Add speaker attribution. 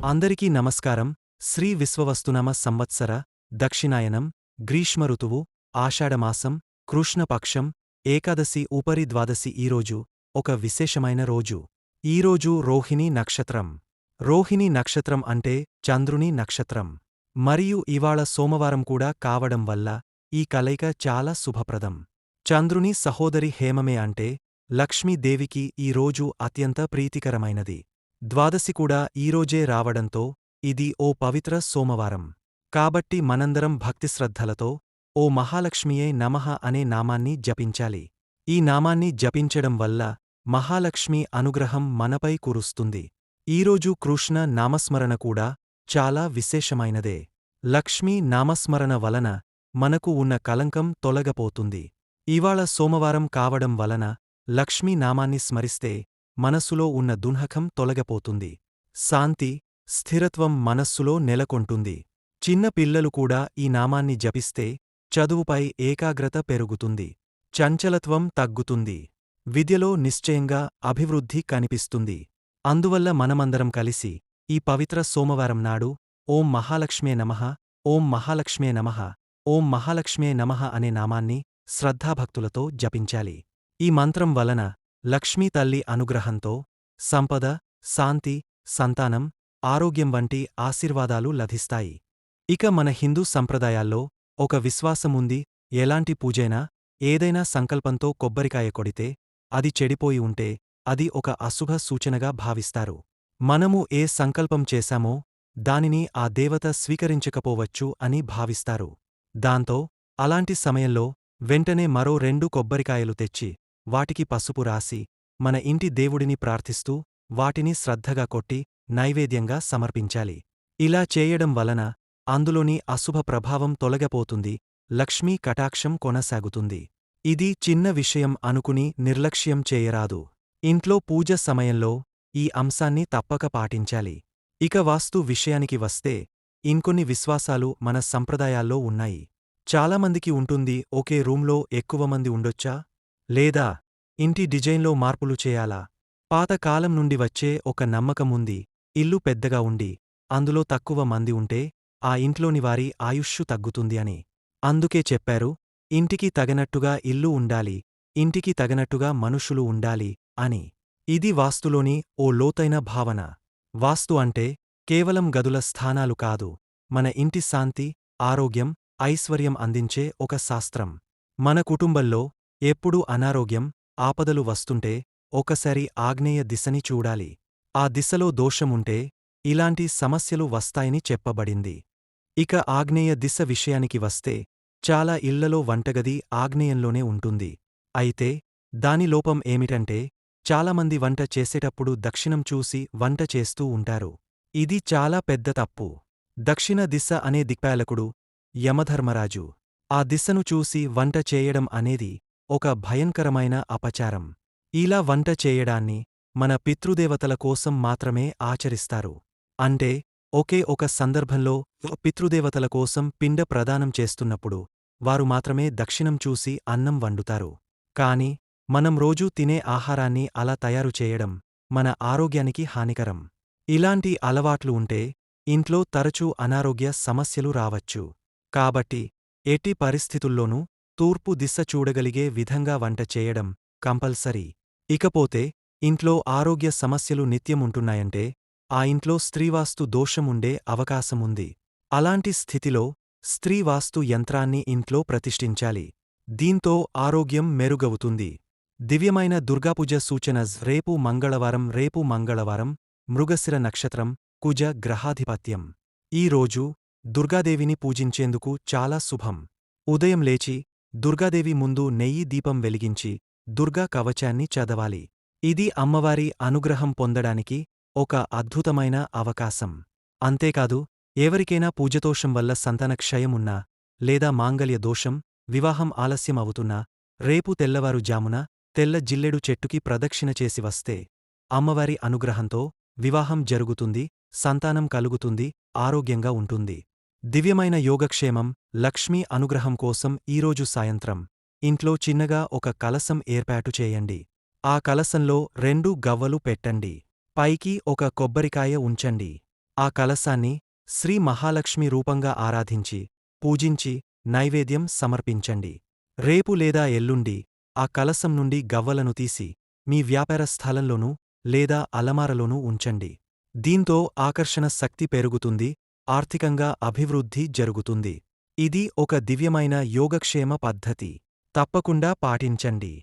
Speaker 1: అందరికీ నమస్కారం. శ్రీ విశ్వవస్తునామ సంవత్సర దక్షిణాయనం గ్రీష్మ ఋతువు ఆషాఢమాసం కృష్ణపక్షం ఏకాదశి ఉపరి ద్వాదశి ఈరోజు ఒక విశేషమైన రోజు. ఈరోజు రోహిణీ నక్షత్రం. రోహిణీ నక్షత్రం అంటే చంద్రుని నక్షత్రం. మరియు ఇవాళ సోమవారం కూడా కావడం వల్ల ఈ కలయిక చాలా శుభప్రదం. చంద్రుని సహోదరి హేమమే అంటే లక్ష్మీదేవికి ఈ రోజు అత్యంత ప్రీతికరమైనది. ద్వాదశి కూడా ఈరోజే రావడంతో ఇది ఓ పవిత్ర సోమవారం. కాబట్టి మనందరం భక్తిశ్రద్ధలతో ఓ మహాలక్ష్మియే నమః అనే నామాన్ని జపించాలి. ఈ నామాన్ని జపించడం వల్ల మహాలక్ష్మి అనుగ్రహం మనపై కురుస్తుంది. ఈరోజు కృష్ణ నామస్మరణ కూడా చాలా విశేషమైనదే. లక్ష్మీ నామస్మరణ వలన మనకు ఉన్న కలంకం తొలగపోతుంది. ఇవాళ సోమవారం కావడం వలన లక్ష్మీ నామాన్ని స్మరిస్తే మనస్సులో ఉన్న దుఃఖం తొలగపోతుంది. శాంతి, స్థిరత్వం మనస్సులో నెలకొంటుంది. చిన్న పిల్లలు కూడా ఈ నామాన్ని జపిస్తే చదువుపై ఏకాగ్రత పెరుగుతుంది. చంచలత్వం తగ్గుతుంది. విద్యలో నిశ్చయంగా అభివృద్ధి కనిపిస్తుంది. అందువల్ల మనమందరం కలిసి ఈ పవిత్ర సోమవారం నాడు ఓం మహాలక్ష్మే నమః, ఓం మహాలక్ష్మే నమః, ఓం మహాలక్ష్మే నమః అనే నామాన్ని శ్రద్ధాభక్తులతో జపించాలి. ఈ మంత్రం వలన లక్ష్మీ తల్లి అనుగ్రహంతో సంపద, శాంతి, సంతానం, ఆరోగ్యం వంటి ఆశీర్వాదాలు లభిస్తాయి. ఇక మన హిందూ సంప్రదాయాల్లో ఒక విశ్వాసముంది. ఎలాంటి పూజైనా ఏదైనా సంకల్పంతో కొబ్బరికాయ కొడితే అది చెడిపోయి ఉంటే అది ఒక అశుభ సూచనగా భావిస్తారు. మనము ఏ సంకల్పం చేశామో దానిని ఆ దేవత స్వీకరించకపోవచ్చు అని భావిస్తారు. దాంతో అలాంటి సమయంలో వెంటనే మరో 2 కొబ్బరికాయలు తెచ్చి వాటికి పసుపు రాసి మన ఇంటి దేవుడిని ప్రార్థిస్తూ వాటిని శ్రద్ధగా కొట్టి నైవేద్యంగా సమర్పించాలి. ఇలా చేయడం వలన అందులోని అశుభ ప్రభావం తొలగపోతుంది. లక్ష్మీ కటాక్షం కొనసాగుతుంది. ఇది చిన్న విషయం అనుకుని నిర్లక్ష్యం చేయరాదు. ఇంట్లో పూజ సమయంలో ఈ అంశాన్ని తప్పక పాటించాలి. ఇక వాస్తు విషయానికి వస్తే ఇంకొన్ని విశ్వాసాలు మన సంప్రదాయాల్లో ఉన్నాయి. చాలామందికి ఉంటుంది, ఒకే రూంలో ఎక్కువ మంది ఉండొచ్చా? లేదా ఇంటి డిజైన్లో మార్పులు చేయాలా? పాత కాలం నుండి వచ్చే ఒక నమ్మకముంది. ఇల్లు పెద్దగా ఉండి అందులో తక్కువ మంది ఉంటే ఆ ఇంట్లోని వారి ఆయుష్షు తగ్గుతుంది అని. అందుకే చెప్పారు, ఇంటికి తగనట్టుగా ఇల్లు ఉండాలి, ఇంటికి తగనట్టుగా మనుషులు ఉండాలి అని. ఇది వాస్తులోని ఓ లోతైన భావన. వాస్తు అంటే కేవలం గదుల స్థానాలు కాదు, మన ఇంటి శాంతి, ఆరోగ్యం, ఐశ్వర్యం అందించే ఒక శాస్త్రం. మన కుటుంబంలో ఎప్పుడూ అనారోగ్యం, ఆపదలు వస్తుంటే ఒకసారి ఆగ్నేయ దిశని చూడాలి. ఆ దిశలో దోషముంటే ఇలాంటి సమస్యలు వస్తాయని చెప్పబడింది. ఇక ఆగ్నేయ దిశ విషయానికి వస్తే చాలా ఇళ్లలో వంటగది ఆగ్నేయంలోనే ఉంటుంది. అయితే దాని లోపం ఏమిటంటే చాలామంది వంట చేసేటప్పుడు దక్షిణం చూసి వంట చేస్తూ ఉంటారు. ఇది చాలా పెద్ద తప్పు. దక్షిణ దిశ అనే దిక్పాలకుడు యమధర్మరాజు. ఆ దిశను చూసి వంట చేయడం అనేది ఒక భయంకరమైన అపచారం. ఇలా వంట చేయడాన్ని మన పితృదేవతల కోసం మాత్రమే ఆచరిస్తారు. అంటే ఒకే ఒక సందర్భంలో పితృదేవతల కోసం పిండ ప్రదానం చేస్తున్నప్పుడు వారు మాత్రమే దక్షిణం చూసి అన్నం వండుతారు. కాని మనం రోజూ తినే ఆహారాన్ని అలా తయారు చేయడం మన ఆరోగ్యానికి హానికరం. ఇలాంటి అలవాట్లు ఉంటే ఇంట్లో తరచూ అనారోగ్య సమస్యలు రావచ్చు. కాబట్టి ఎట్టి పరిస్థితుల్లోనూ తూర్పు దిశ చూడగలిగే విధంగా వంట చేయడం కంపల్సరీ. ఇకపోతే ఇంట్లో ఆరోగ్య సమస్యలు నిత్యముంటున్నాయంటే ఆ ఇంట్లో స్త్రీవాస్తు దోషం ఉండే అవకాశముంది. అలాంటి స్థితిలో స్త్రీవాస్తు యంత్రాన్ని ఇంట్లో ప్రతిష్ఠించాలి. దీంతో ఆరోగ్యం మెరుగవుతుంది. దివ్యమైన దుర్గాపూజ సూచన. రేపు మంగళవారం మృగశిర నక్షత్రం, కుజ గ్రహాధిపత్యం. ఈ రోజు దుర్గాదేవిని పూజించేందుకు చాలా శుభం. ఉదయం లేచి దుర్గాదేవి ముందు నెయ్యి దీపం వెలిగించి దుర్గా కవచాన్ని చదవాలి. ఇది అమ్మవారి అనుగ్రహం పొందడానికి ఒక అద్భుతమైన అవకాశం. అంతేకాదు, ఎవరికైనా పూజదోషం వల్ల సంతానక్షయం ఉన్నా లేదా మాంగల్య దోషం, వివాహం ఆలస్యం అవుతున్నా రేపు తెల్లవారుజామున తెల్ల జిల్లెడు చెట్టుకి ప్రదక్షిణ చేసి వస్తే అమ్మవారి అనుగ్రహంతో వివాహం జరుగుతుంది, సంతానం కలుగుతుంది, ఆరోగ్యంగా ఉంటుంది. దివ్యమైన యోగక్షేమం, లక్ష్మీ అనుగ్రహం కోసం ఈరోజు సాయంత్రం ఇంట్లో చిన్నగా ఒక కలశం ఏర్పాటు చేయండి. ఆ కలసంలో 2 గవ్వలు పెట్టండి. పైకి ఒక కొబ్బరికాయ ఉంచండి. ఆ కలశాన్ని శ్రీ మహాలక్ష్మి రూపంగా ఆరాధించి, పూజించి, నైవేద్యం సమర్పించండి. రేపు లేదా ఎల్లుండి ఆ కలసం నుండి గవ్వలను తీసి మీ వ్యాపార స్థలంలోనూ లేదా అలమారలోనూ ఉంచండి. దీంతో ఆకర్షణ శక్తి పెరుగుతుంది, ఆర్థికంగా అభివృద్ధి జరుగుతుంది. ఇది ఒక దివ్యమైన యోగక్షేమ పద్ధతి. తప్పకుండా పాటించండి.